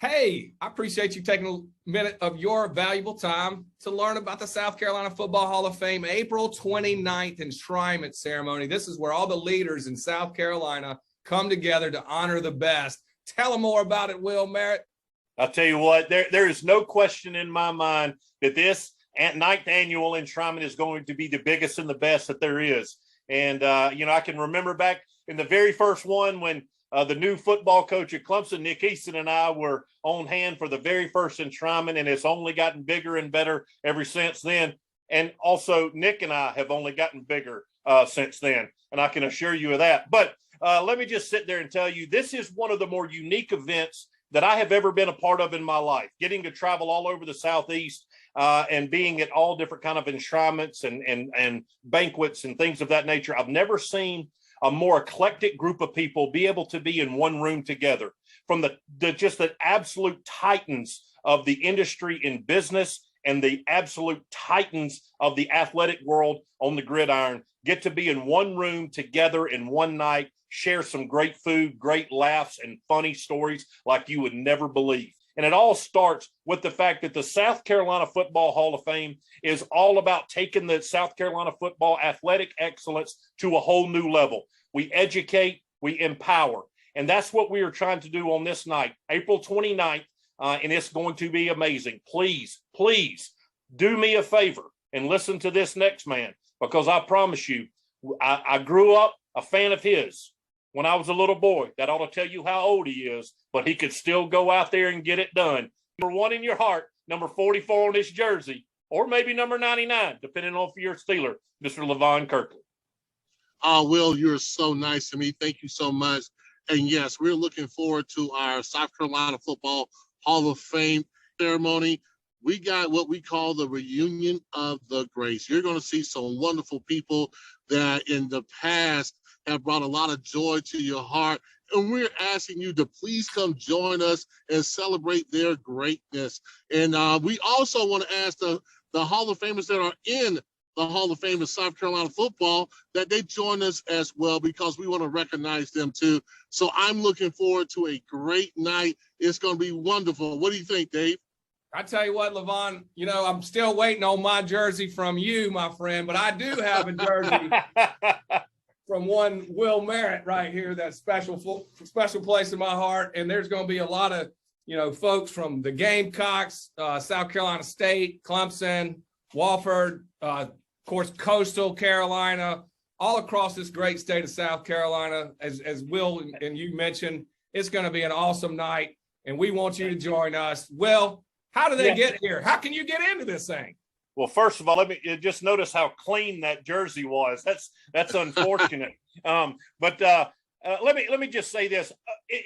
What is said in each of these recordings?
Hey, I appreciate you taking a minute of your valuable time to learn about the South Carolina Football Hall of Fame April 29th enshrinement ceremony. This is where all the leaders in South Carolina come together to honor the best. Tell them more about it, Will Merritt. I'll tell you what, there is no question in my mind that this ninth annual enshrinement is going to be the biggest and the best that there is. And, I can remember back in the very first one when the new football coach at Clemson, Nick Easton, and I were on hand for the very first enshrinement, and it's only gotten bigger and better ever since then. And also, Nick and I have only gotten bigger since then, and I can assure you of that. But let me just sit there and tell you, this is one of the more unique events that I have ever been a part of in my life, getting to travel all over the Southeast and being at all different kind of enshrinements and banquets and things of that nature. I've never seen a more eclectic group of people be able to be in one room together, from the absolute titans of the industry in business and the absolute titans of the athletic world on the gridiron, get to be in one room together in one night, share some great food, great laughs, and funny stories like you would never believe. And it all starts with the fact that the South Carolina Football Hall of Fame is all about taking the South Carolina football athletic excellence to a whole new level. We educate, we empower. And that's what we are trying to do on this night, April 29th, and it's going to be amazing. Please, please do me a favor and listen to this next man, because I promise you, I grew up a fan of his when I was a little boy. That ought to tell you how old he is, but he could still go out there and get it done. Number 1 in your heart, number 44 on his jersey, or maybe number 99, depending on if you're a Steeler, Mr. Levon Kirkland. Will, you're so nice to me. Thank you so much. And yes, we're looking forward to our South Carolina Football Hall of Fame ceremony. We got what we call the reunion of the greats. You're going to see some wonderful people that in the past have brought a lot of joy to your heart. And we're asking you to please come join us and celebrate their greatness. And we also want to ask the Hall of Famers that are in the Hall of Fame of South Carolina football that they join us as well, because we want to recognize them too. So I'm looking forward to a great night. It's going to be wonderful. What do you think, Dave? I tell you what, Levon, I'm still waiting on my jersey from you, my friend, but I do have a jersey from one Will Merritt right here, that special place in my heart. And there's going to be a lot of, folks from the Gamecocks, South Carolina State, Clemson, Wofford, of course, Coastal Carolina, all across this great state of South Carolina. As Will and you mentioned, it's going to be an awesome night, and we want you to join us. Will, how do they get here? How can you get into this thing? Well, first of all, let me just notice how clean that jersey was. That's unfortunate. But let me just say this: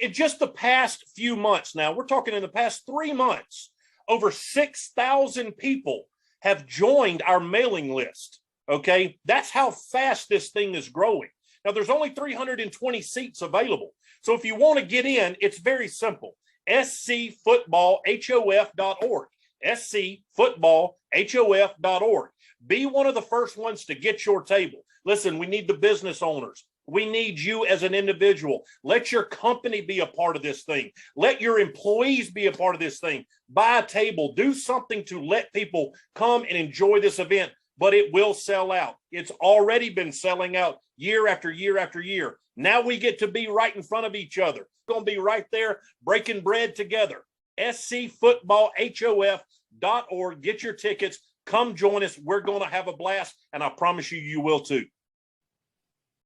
in just the past few months, now we're talking in the past 3 months, over 6,000 people have joined our mailing list. Okay, that's how fast this thing is growing. Now, there's only 320 seats available, so if you want to get in, it's very simple. scfootballhof.org. scfootballhof.org. Be one of the first ones to get your table. Listen, we need the business owners. We need you as an individual. Let your company be a part of this thing. Let your employees be a part of this thing. Buy a table. Do something to let people come and enjoy this event, but it will sell out. It's already been selling out year after year after year. Now we get to be right in front of each other. We're going to be right there breaking bread together. scfootballhof.org. Get your tickets. Come join us. We're going to have a blast, and I promise you, you will too.